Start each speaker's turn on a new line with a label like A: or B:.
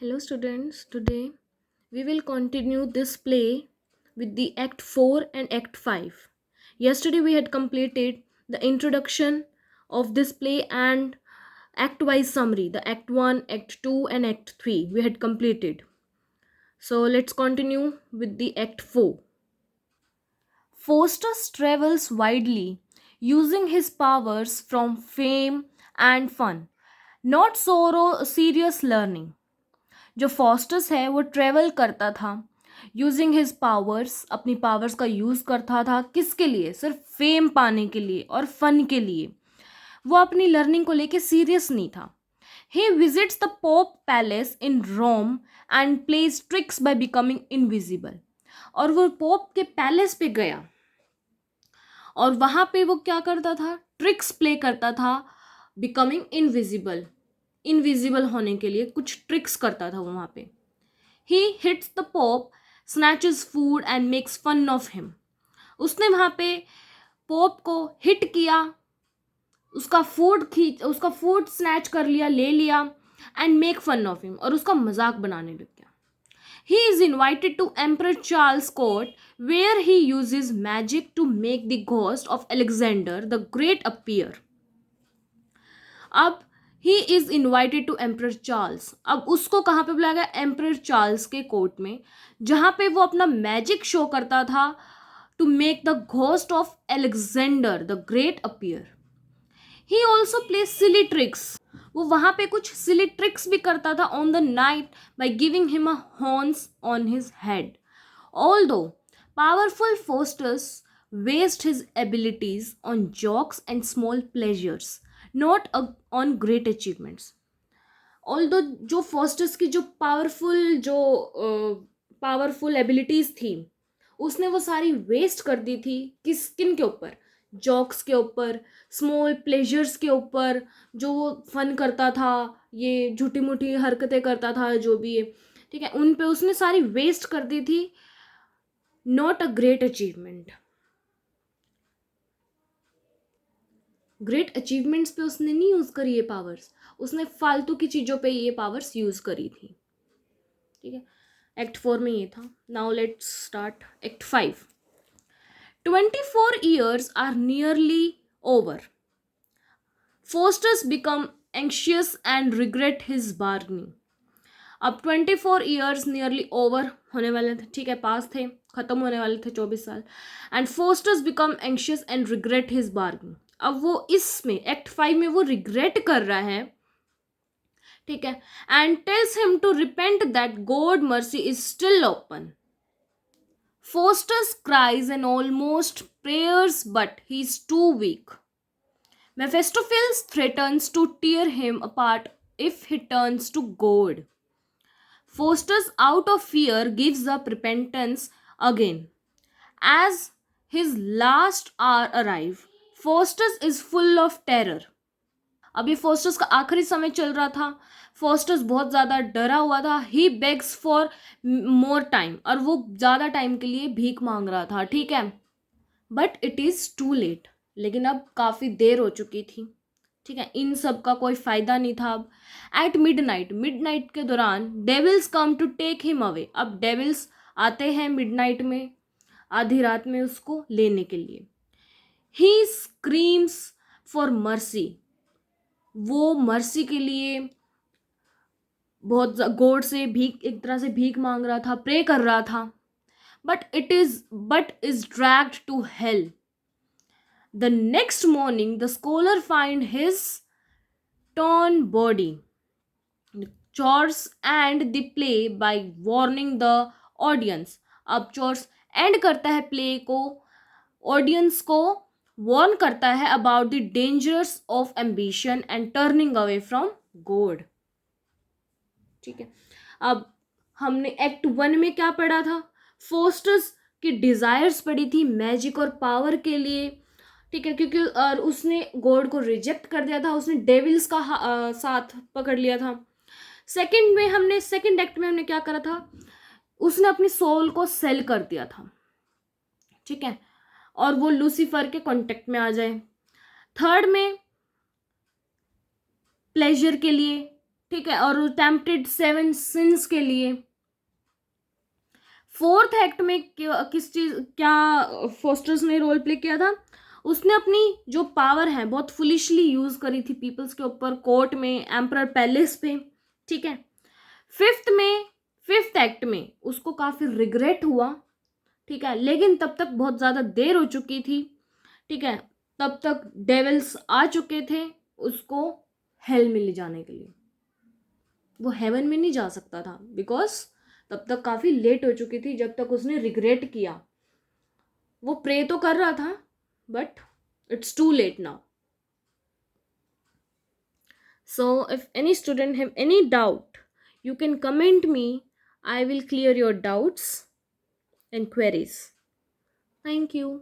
A: Hello, students. Today we will continue this play with the Act 4 and Act 5. Yesterday we had completed the introduction of this play and act wise summary. The Act 1, Act 2, and Act 3 we had completed. So let's continue with the Act 4. Faustus travels widely using his powers from fame and fun, not serious learning. जो Faustus है वो travel करता था using his powers, अपनी powers का use करता था किसके लिए? सिर्फ फेम पाने के लिए और फन के लिए। वो अपनी लर्निंग को लेके सीरियस नहीं था। He visits the pope palace in Rome and plays tricks by becoming invisible. और वो पोप के पैलेस पे गया और वहाँ पे वो क्या करता था? ट्रिक्स प्ले करता था, बिकमिंग इनविजिबल, इनविजिबल होने के लिए कुछ ट्रिक्स करता था वो वहाँ पे। He hits the pope, snatches food and makes fun of him. उसने वहाँ पे पोप को हिट किया, उसका फूड स्नैच कर लिया, ले लिया, and make fun of him, और उसका मजाक बनाने लग गया। He is invited to Emperor Charles' court, where he uses magic to make the ghost of Alexander the Great appear. अब he is invited to emperor Charles. अब उसको कहाँ पे बुलाया गया? एम्परर चार्ल्स के कोर्ट में, जहाँ पे वो अपना मैजिक शो करता था to make the ghost of Alexander the great appear. He also play silly tricks. वो वहाँ पे कुछ सिली ट्रिक्स भी करता था on the knight by giving him a horns on his head. Although powerful Faustus waste his abilities on jokes and small pleasures, not on great achievements. Although जो fosters की जो पावरफुल एबिलिटीज थी, उसने वो सारी वेस्ट कर दी थी किन के ऊपर? जॉक्स के ऊपर, स्मॉल प्लेजर्स के ऊपर, जो वो फन करता था, ये झूठी मूठी हरकतें करता था जो भी है, ठीक है, उन पे उसने सारी वेस्ट कर दी थी। Not a great achievement. Great achievements पे उसने नहीं यूज़ करी ये पावर्स, उसने फालतू की चीज़ों पे ये पावर्स यूज़ करी थी। ठीक है, एक्ट 4 में ये था। Now let's start act 5। 24 years are nearly over. Faustus become anxious and regret his bargaining. अब 24 years नियरली ओवर होने वाले थे, ठीक है, पास थे, खत्म होने वाले थे 24 साल। And fosters become anxious and regret his bargaining. अब वो इसमें एक्ट 5 में वो रिग्रेट कर रहा है, ठीक है, and tells him to repent that God mercy is still open. Faustus cries and almost prayers but he is too weak. Mephistopheles threatens to tear him apart if he turns to God. Faustus, out of fear, gives up repentance again. As his last hour arrives, Faustus is full of terror. अभी Faustus का आखिरी समय चल रहा था, Faustus बहुत ज़्यादा डरा हुआ था। ही बेग्स फॉर मोर टाइम, और वो ज़्यादा टाइम के लिए भीख मांग रहा था, ठीक है। But it is too late, लेकिन अब काफ़ी देर हो चुकी थी, ठीक है, इन सब का कोई फ़ायदा नहीं था अब। एट मिडनाइट के दौरान devils come to take him away. अब डेविल्स आते हैं मिडनाइट में, आधी रात में उसको लेने के लिए। ही स्क्रीम्स फॉर मर्सी। वो मर्सी के लिए बहुत गॉड से एक तरह से भीख मांग रहा था, प्रे कर रहा था। But is dragged to hell. The next morning, the scholar find his torn body. Chores and the play by warning the audience. अब चोर्स एंड करता है प्ले को, ऑडियंस को वार्न करता है about the dangers of ambition and turning away from God. ठीक है, अब हमने एक्ट 1 में क्या पढ़ा था? फोस्टस की डिजायर्स पढ़ी थी मैजिक और पावर के लिए, ठीक है, क्योंकि और उसने गॉड को रिजेक्ट कर दिया था, उसने डेविल्स का साथ पकड़ लिया था। सेकंड एक्ट में हमने क्या करा था? उसने अपनी सोल को सेल कर दिया था, ठीक है, और वो लूसीफर के कांटेक्ट में आ जाए। थर्ड में प्लेजर के लिए, ठीक है, और टेम्पटेड 7 सिंस के लिए। फोर्थ एक्ट में किस चीज क्या फोस्टर्स ने रोल प्ले किया था, उसने अपनी जो पावर है बहुत फुलिशली यूज करी थी पीपल्स के ऊपर, कोर्ट में, एम्परर पैलेस पे। ठीक है, फिफ्थ एक्ट में उसको काफी रिग्रेट हुआ। ठीक है, लेकिन तब तक बहुत ज्यादा देर हो चुकी थी। ठीक है, तब तक डेविल्स आ चुके थे उसको हेल में ले जाने के लिए। वो हेवन में नहीं जा सकता था बिकॉज तब तक काफी लेट हो चुकी थी जब तक उसने रिग्रेट किया। वो प्रे तो कर रहा था but it's too late now. So if any student have any doubt, you can comment me. I will clear your doubts and queries. Thank you.